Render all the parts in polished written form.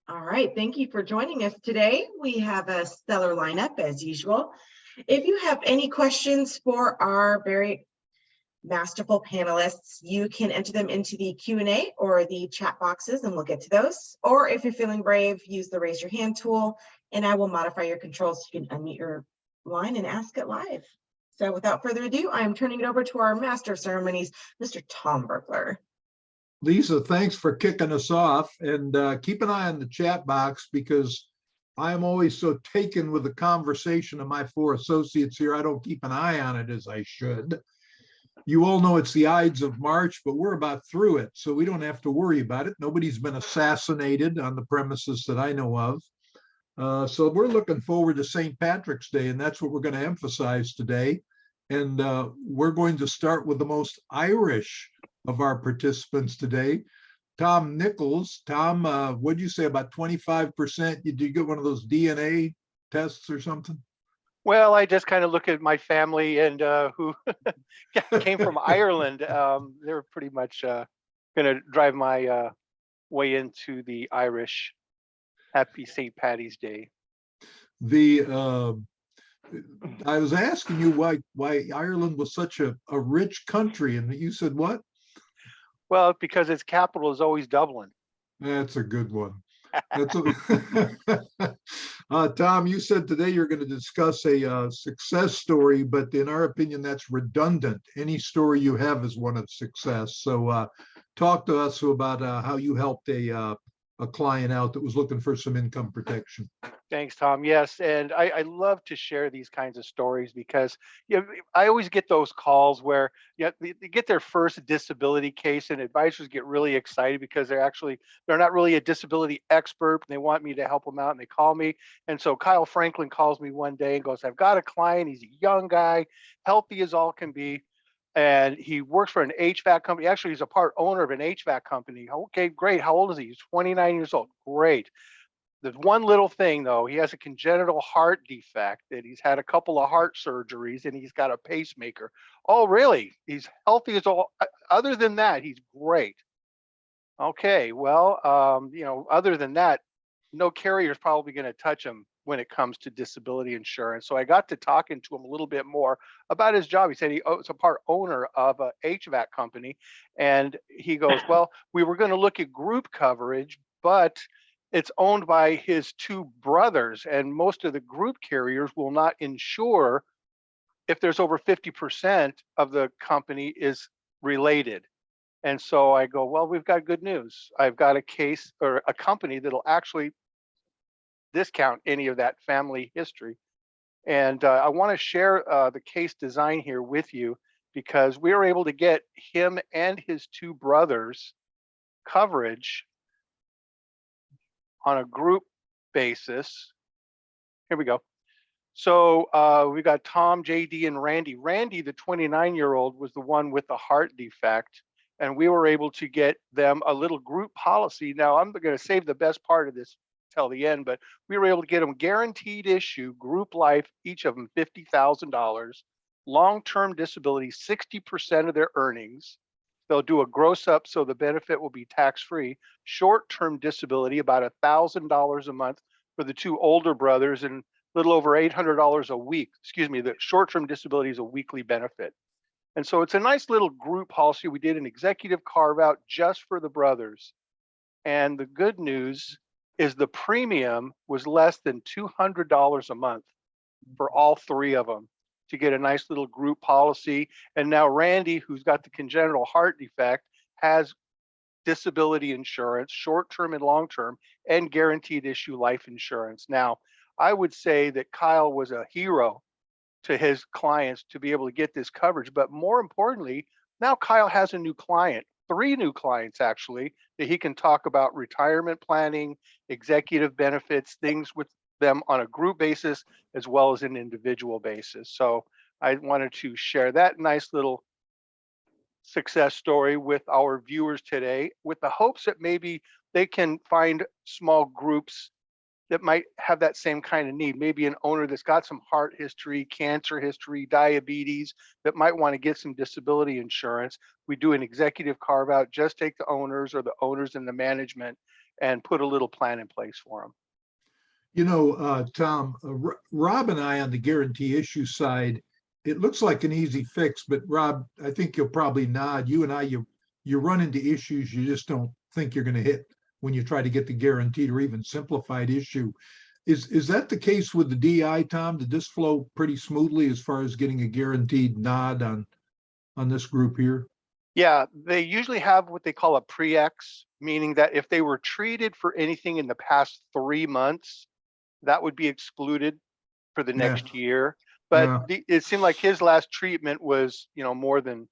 All right, thank you for joining us today. We have a stellar lineup as usual. If you have any questions for our very masterful panelists, you can enter them into the Q&A or the chat boxes and we'll get to those. Or if you're feeling brave, use the raise your hand tool and I will modify your controls so you can unmute your line and ask it live. So without further ado, I'm turning it over to our master of ceremonies, Mr. Tom Berkler. Lisa, thanks for kicking us off, and keep an eye on the chat box because I'm always so taken with the conversation of my four associates here. I don't keep an eye on it as I should. You all know it's the Ides of March, but we're about through it, so we don't have to worry about it. Nobody's been assassinated on the premises that I know of. So we're looking forward to St. Patrick's Day, and that's what we're going to emphasize today. And we're going to start with the most Irish of our participants today, Tom Nichols. Tom, what'd you say, about 25%? Did you get one of those DNA tests or something? Well, I just kind of look at my family and who came from Ireland. They're pretty much going to drive my way into the Irish. Happy St. Patty's Day. I was asking you why Ireland was such a rich country, and you said what? Well, because its capital is always Dublin. That's a good one. Tom, you said today you're going to discuss a success story, but in our opinion, that's redundant. Any story you have is one of success. So talk to us about how you helped a client out that was looking for some income protection. Thanks, Tom. Yes, and I love to share these kinds of stories because I always get those calls where they get their first disability case and advisors get really excited because they're not really a disability expert and they want me to help them out and they call me. And so Kyle Franklin calls me one day and goes, "I've got a client. He's a young guy, healthy as all can be. And he works for an HVAC company. Actually, he's a part owner of an HVAC company." Okay, great. How old is he? He's 29 years old. Great. There's one little thing though. He has a congenital heart defect that he's had a couple of heart surgeries and he's got a pacemaker. Oh, really? He's healthy as all. Other than that, he's great. Okay, well, other than that, no carrier is probably going to touch him when it comes to disability insurance. So I got to talking to him a little bit more about his job. He said he's a part owner of a HVAC company. And he goes, "Well, we were going to look at group coverage, but it's owned by his two brothers. And most of the group carriers will not insure if there's over 50% of the company is related." And so I go, "Well, we've got good news. I've got a case or a company that'll actually discount any of that family history." And I want to share the case design here with you because we were able to get him and his two brothers coverage on a group basis. Here we go. So we got Tom, JD, and Randy. Randy, the 29-year-old, was the one with the heart defect. And we were able to get them a little group policy. Now, I'm going to save the best part of this till the end, but we were able to get them guaranteed issue, group life, each of them $50,000, long-term disability, 60% of their earnings. They'll do a gross up, so the benefit will be tax-free. Short-term disability, about $1,000 a month for the two older brothers and a little over $800 a week. Excuse me, the short-term disability is a weekly benefit. And so it's a nice little group policy. We did an executive carve out just for the brothers. And the good news is the premium was less than $200 a month for all three of them to get a nice little group policy. And now Randy, who's got the congenital heart defect, has disability insurance, short-term and long-term, and guaranteed issue life insurance. Now, I would say that Kyle was a hero to his clients to be able to get this coverage. But more importantly, now Kyle has a new client, 3 new clients actually, that he can talk about retirement planning, executive benefits, things with them on a group basis, as well as an individual basis. So I wanted to share that nice little success story with our viewers today, with the hopes that maybe they can find small groups that might have that same kind of need. Maybe an owner that's got some heart history, cancer history, diabetes, that might want to get some disability insurance. We do an executive carve out, just take the owners or the owners and the management, and put a little plan in place for them. You know, Tom, Rob and I on the guarantee issue side, it looks like an easy fix, but Rob, I think you'll probably nod. You and I, you run into issues you just don't think you're going to hit when you try to get the guaranteed or even simplified issue. Is that the case with the DI, Tom? Did this flow pretty smoothly as far as getting a guaranteed nod on this group here? Yeah, they usually have what they call a pre-X, meaning that if they were treated for anything in the past 3 months, that would be excluded for the next year. But it seemed like his last treatment was, you know, more than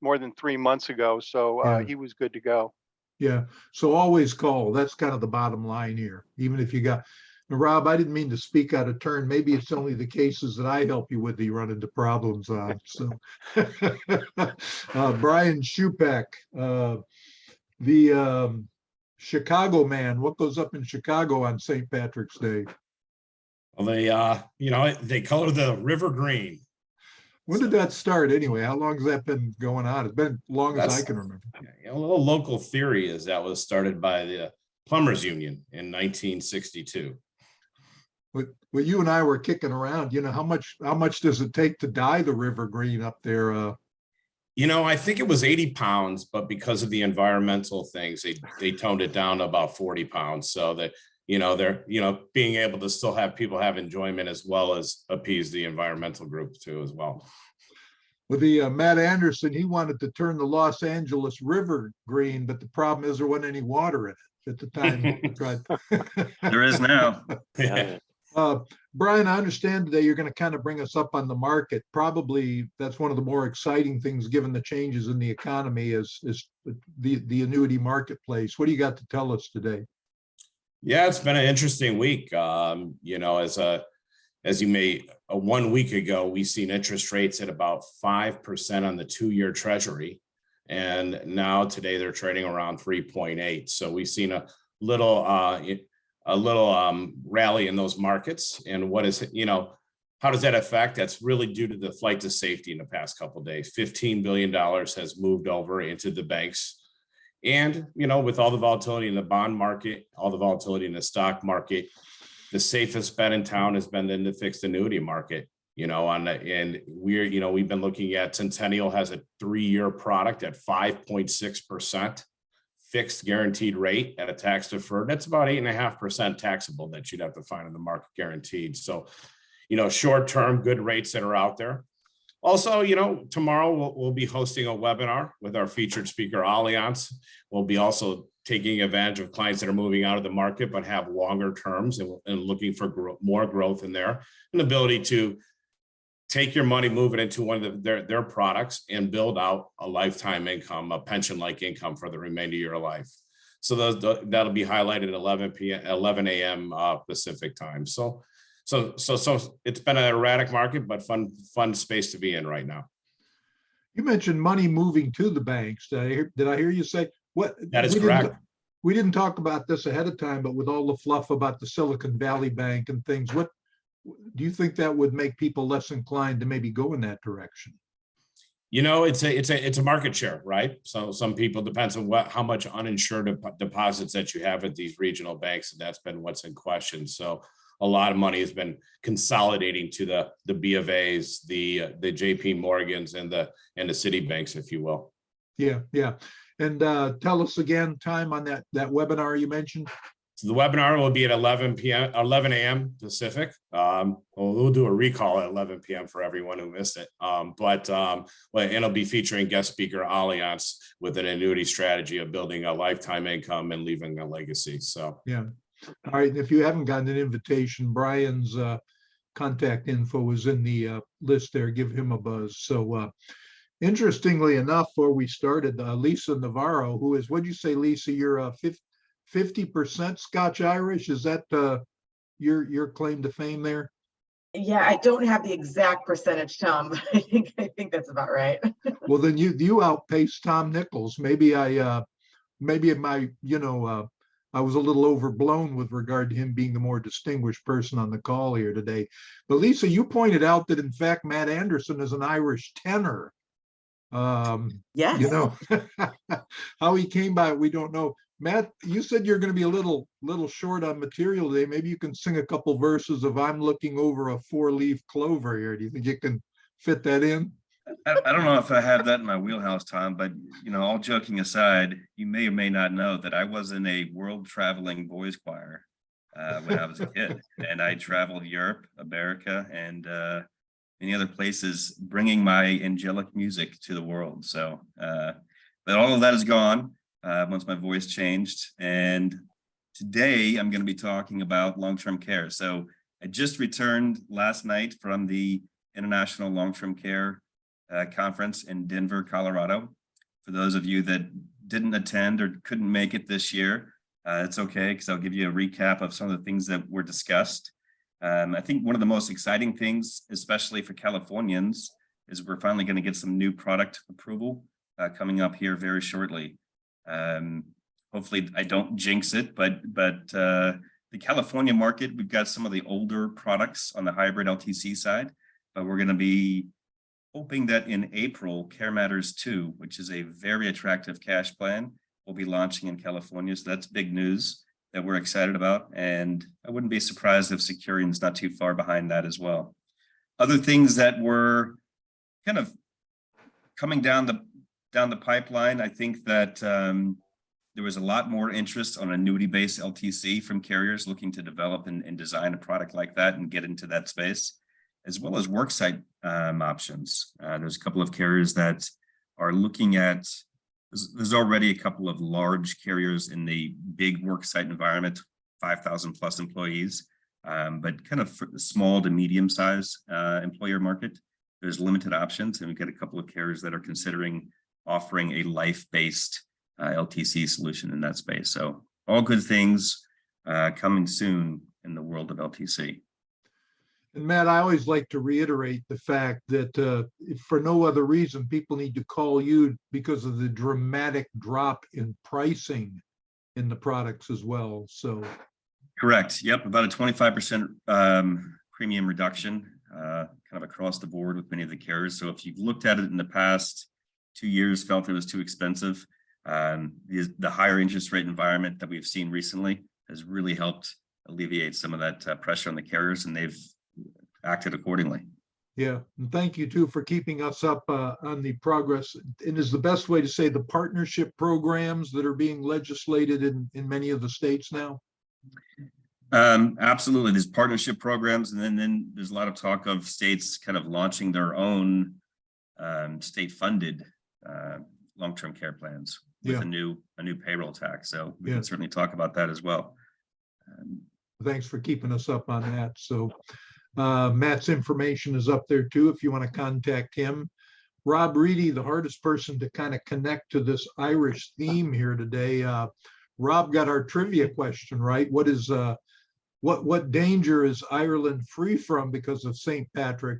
3 months ago. So he was good to go. Yeah. So always call. That's kind of the bottom line here. Even if you got, now, Rob, I didn't mean to speak out of turn. Maybe it's only the cases that I help you with that you run into problems on. So Brian Shupak, the Chicago man, what goes up in Chicago on St. Patrick's Day? Well, they color the river green. When did that start anyway? How long has that been going on? It's been as long as I can remember. A little local theory is that was started by the Plumbers Union in 1962. Well, you and I were kicking around, you know, how much does it take to dye the river green up there? I think it was 80 pounds, but because of the environmental things, they toned it down to about 40 pounds. So that, they're, being able to still have people have enjoyment as well as appease the environmental group too, as well. With the Matt Anderson, he wanted to turn the Los Angeles River green, but the problem is there wasn't any water in it at the time. There is now. Yeah. Brian, I understand today you're going to kind of bring us up on the market. Probably that's one of the more exciting things given the changes in the economy is the annuity marketplace. What do you got to tell us today? Yeah, it's been an interesting week. As you may, 1 week ago, we seen interest rates at about 5% on the 2-year treasury. And now today they're trading around 3.8. So we've seen a little rally in those markets. And how does that affect? That's really due to the flight to safety in the past couple of days. $15 billion has moved over into the banks. And, with all the volatility in the bond market, all the volatility in the stock market, the safest bet in town has been in the fixed annuity market, and we've been looking at Centennial has a 3-year product at 5.6%. fixed guaranteed rate at a tax deferred. That's about 8.5% taxable that you'd have to find in the market guaranteed. So, short term, good rates that are out there. Also, tomorrow we'll be hosting a webinar with our featured speaker, Allianz. We'll be also taking advantage of clients that are moving out of the market but have longer terms and looking for more growth in there, an ability to take your money, move it into one of their products and build out a lifetime income, a pension-like income for the remainder of your life. So that'll be highlighted at 11 a.m. Pacific time. So it's been an erratic market, but fun space to be in right now. You mentioned money moving to the banks. Did I hear you say what? That is correct. We didn't talk about this ahead of time, but with all the fluff about the Silicon Valley Bank and things, what do you think that would make people less inclined to maybe go in that direction? It's a market share, right? So some people, depends on how much uninsured deposits that you have at these regional banks, and that's been what's in question. So a lot of money has been consolidating to the B of A's, the JP Morgans, and the Citibanks, if you will. Yeah. And tell us again, time on that webinar you mentioned. So the webinar will be at 11 a.m. Pacific. We'll do a recall at 11 p.m. for everyone who missed it. But it'll be featuring guest speaker Allianz with an annuity strategy of building a lifetime income and leaving a legacy. So yeah. All right. If you haven't gotten an invitation, Brian's contact info is in the list there. Give him a buzz. So interestingly enough, before we started, Lisa Navarro, who is, what'd you say, Lisa? You're 50% Scotch Irish. Is that your claim to fame there? Yeah, I don't have the exact percentage, Tom, but I think that's about right. Well, then you outpaced Tom Nichols. Maybe I was a little overblown with regard to him being the more distinguished person on the call here today. But Lisa, you pointed out that in fact Matt Anderson is an Irish tenor. Yes. How he came by it, we don't know. Matt, you said you're going to be a little short on material today. Maybe you can sing a couple verses of "I'm looking over a four-leaf clover" here. Do you think you can fit that in? I don't know if I have that in my wheelhouse, Tom, but all joking aside, you may or may not know that I was in a world traveling boys choir when I was a kid, and I traveled Europe, America, and many other places, bringing my angelic music to the world. So, but all of that is gone once my voice changed, and today I'm going to be talking about long-term care. So I just returned last night from the International Long-Term Care conference in Denver, Colorado. For those of you that didn't attend or couldn't make it this year, it's okay, because I'll give you a recap of some of the things that were discussed. I think one of the most exciting things, especially for Californians, is we're finally going to get some new product approval coming up here very shortly. Hopefully I don't jinx it, but the California market, we've got some of the older products on the hybrid LTC side, but we're going to be hoping that in April, Care Matters 2, which is a very attractive cash plan, will be launching in California. So that's big news that we're excited about. And I wouldn't be surprised if Securion's not too far behind that as well. Other things that were kind of coming down the pipeline, I think that there was a lot more interest on annuity-based LTC from carriers looking to develop and design a product like that and get into that space, as well as worksite options. There's a couple of carriers that are looking at, there's already a couple of large carriers in the big worksite environment, 5,000 plus employees, but kind of for the small to medium size employer market, there's limited options. And we've got a couple of carriers that are considering offering a life-based LTC solution in that space. So all good things coming soon in the world of LTC. And Matt, I always like to reiterate the fact that if for no other reason, people need to call you because of the dramatic drop in pricing in the products as well. So correct. Yep. About a 25% premium reduction kind of across the board with many of the carriers. So if you've looked at it in the past 2 years, felt it was too expensive, the higher interest rate environment that we've seen recently has really helped alleviate some of that pressure on the carriers, and they've acted accordingly. yeah, and thank you too for keeping us up on the progress. And is the best way to say the partnership programs that are being legislated in many of the states now? Absolutely. There's partnership programs, and then there's a lot of talk of states kind of launching their own state-funded long-term care plans with a new payroll tax. So we can certainly talk about that as well. Thanks for keeping us up on that. So Matt's information is up there too, if you want to contact him. Rob Reedy, the hardest person to kind of connect to this Irish theme here today. Rob got our trivia question right. What is what danger is Ireland free from because of St. Patrick?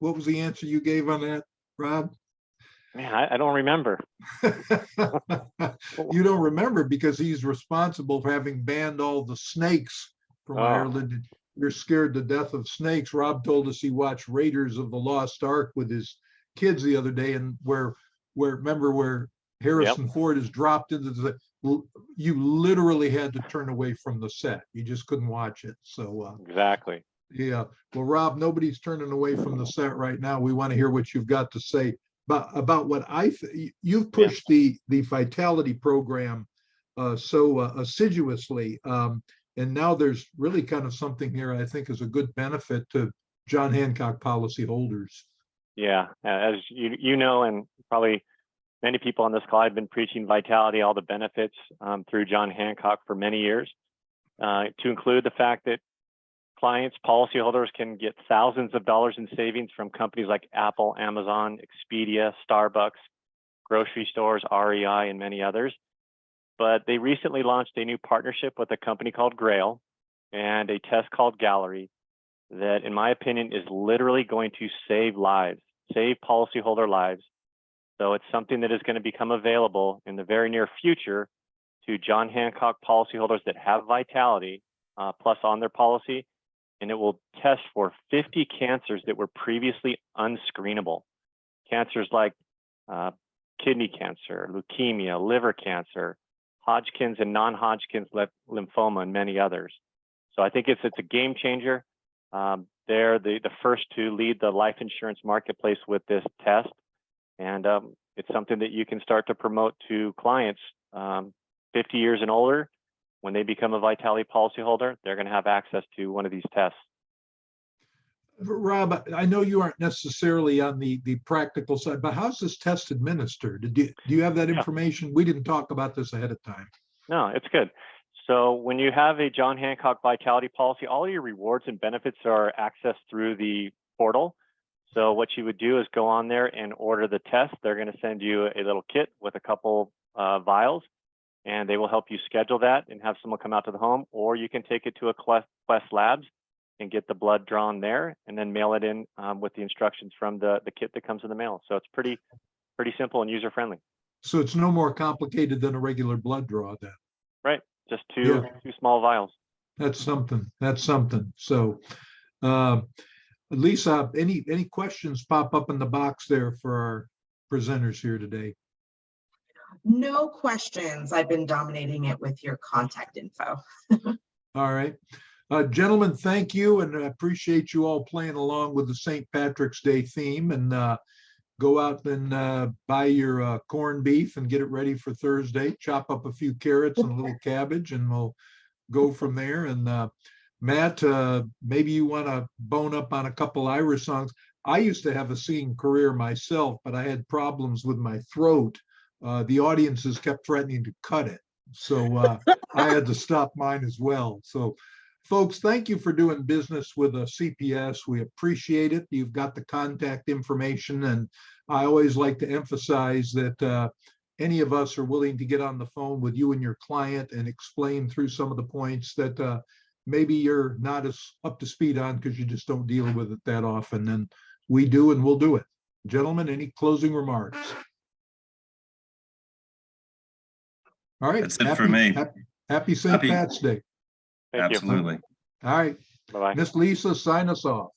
What was the answer you gave on that, Rob? Man, I don't remember. You don't remember because he's responsible for having banned all the snakes from Ireland. You're scared to death of snakes. Rob told us he watched Raiders of the Lost Ark with his kids the other day, and where Harrison Ford is dropped into the, you literally had to turn away from the set. You just couldn't watch it. So exactly. Yeah. Well, Rob, nobody's turning away from the set right now. We want to hear what you've got to say about what you've pushed the Vitality program so assiduously. And now there's really kind of something here I think is a good benefit to John Hancock policyholders. Yeah, as you know, and probably many people on this call, I've been preaching Vitality, all the benefits through John Hancock for many years, to include the fact that clients, policyholders can get thousands of dollars in savings from companies like Apple, Amazon, Expedia, Starbucks, grocery stores, REI, and many others. But they recently launched a new partnership with a company called Grail and a test called Gallery that, in my opinion, is literally going to save lives, save policyholder lives. So it's something that is going to become available in the very near future to John Hancock policyholders that have Vitality Plus on their policy, and it will test for 50 cancers that were previously unscreenable. Cancers like kidney cancer, leukemia, liver cancer, Hodgkin's and non-Hodgkin's lymphoma, and many others. So I think it's a game changer. They're the first to lead the life insurance marketplace with this test. And it's something that you can start to promote to clients 50 years and older. When they become a Vitality policyholder, they're going to have access to one of these tests. Rob, I know you aren't necessarily on the practical side, but how's this test administered? Do you have that information? We didn't talk about this ahead of time. No, it's good. So when you have a John Hancock Vitality policy, all your rewards and benefits are accessed through the portal. So what you would do is go on there and order the test. They're going to send you a little kit with a couple vials, and they will help you schedule that and have someone come out to the home, or you can take it to a Quest Labs and get the blood drawn there and then mail it in with the instructions from the kit that comes in the mail. So it's pretty simple and user friendly. So it's no more complicated than a regular blood draw then. Right. Just two small vials. That's something. That's something. So Lisa, any questions pop up in the box there for our presenters here today? No questions. I've been dominating it with your contact info. All right. Gentlemen, thank you, and I appreciate you all playing along with the St. Patrick's Day theme, and go out and buy your corned beef and get it ready for Thursday. Chop up a few carrots and a little cabbage, and we'll go from there. And Matt, maybe you want to bone up on a couple Irish songs. I used to have a singing career myself, but I had problems with my throat. The audiences kept threatening to cut it, so I had to stop mine as well. So folks, thank you for doing business with CPS. We appreciate it. You've got the contact information, and I always like to emphasize that any of us are willing to get on the phone with you and your client and explain through some of the points that maybe you're not as up to speed on because you just don't deal with it that often. And we do, and we'll do it. Gentlemen, any closing remarks? All right. That's it for me. Happy St. Pat's Day. Thank you. Absolutely. All right. Bye-bye. Miss Lisa, sign us off.